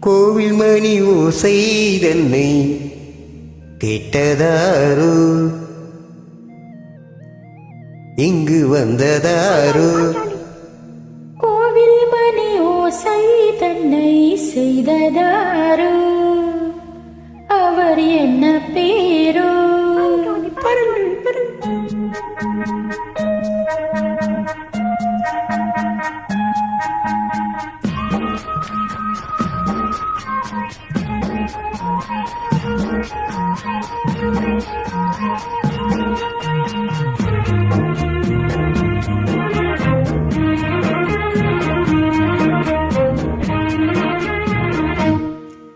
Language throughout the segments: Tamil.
கோவில் மணி ஓசை தன்னை கேட்டதாரோ, இங்கு வந்ததாரோ. கோவில் மணி ஓசை தன்னை செய்ததாரோ, அவர் என்ன பேரோ?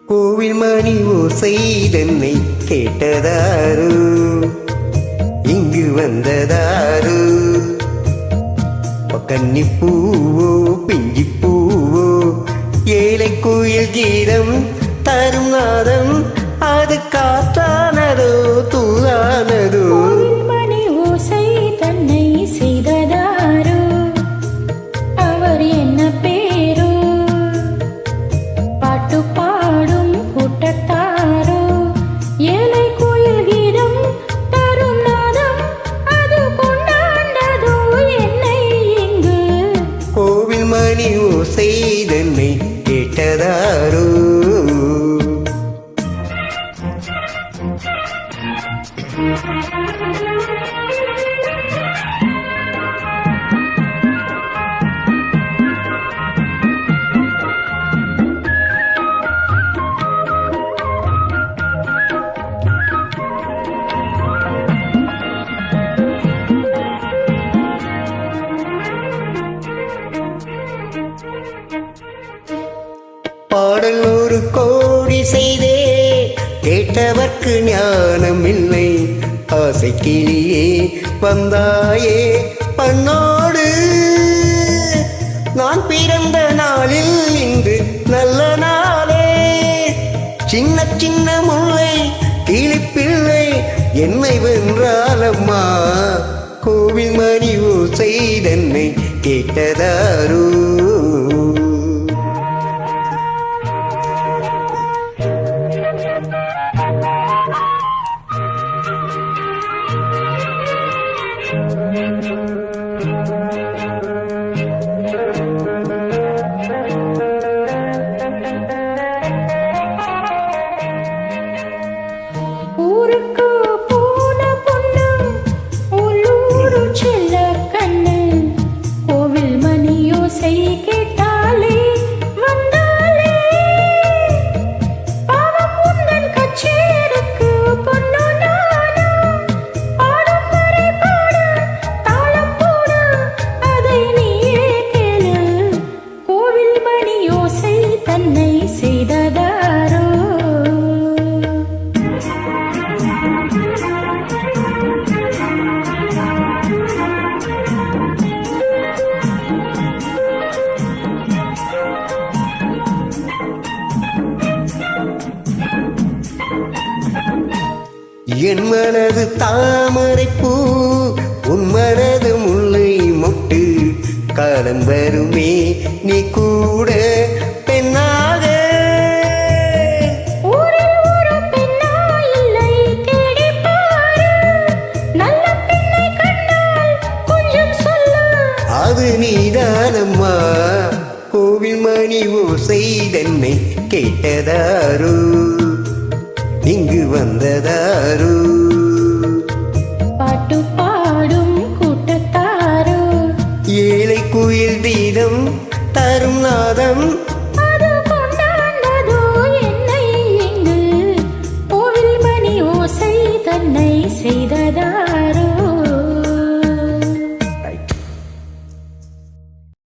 கோவில் மணி ஓசை தன்னை கேட்டதாரோ, இங்கு வந்ததாரோ. கன்னி பூவோ பிஞ்சி பூவோ, ஏழை கோயில் கீதம் தரும் நாதம், அது காத்தானதோ தூதானதோ. மணி ஓசை தன்னை செய்ததாரோ, அவர் என்ன பேரோ? பாட்டு பாடும் கூட்டத்தாரோ, ஏழை கோயில் கீதம் தரும் நாதம், அது கொண்டாண்டதோ என்னை இங்கு. கோவில் மணி ஓசை தன்னை கேட்டதாரோ. பாடல் ஒரு கோடி செய்தே கேட்டவர்க்கு ஞானம் இல்லை. ஆசை கிளியே வந்தாயே பண்ணோடு, நான் பிறந்த நாளில் இன்று நல்ல நாளே. சின்ன சின்ன முல்லை கிளிப்பிள்ளை என்னை வென்றாலம்மா, கோவில் மணி ஓசை தன்னை கேட்டதாரோ. ஊருக்கு போன பொண்ணு உள்ளூரு செல்ல கண்ணு, கோவில் மணி ஓசை கேட்டாலே வந்தாலே. பாவம் உந்தன் கச்சேருக்கு பொண்ணு நானா, பாடும் வரை பாடு தாளம் போடு, அதை நீயே கேளு. கோவில் மணி ஓசை தன்னை செய்ததாரோ. என் மனது தாமரைப்பூ, உன் மனது முல்லை மொட்டு. காலம் வருமே நீ கூட பெண்ணாக, ஊரில் ஒரு பெண்ணா இல்லை தேடி பாரு, நல்ல பெண்ணை கண்டால் கொஞ்சம் சொல்லு. அது நீதானம்மா, கோவில் மணி ஓசை தன்னை கேட்டதாரோ, இங்கு வந்ததாரோ. பாட்டு பாடும் கூட்டத்தாரோ, ஏழை குயில் தீதம் தரும் நாதம், அது கொண்டாண்டதோ என்னை இங்கு. கோவில் மணி ஓசை தன்னை செய்ததாரோ.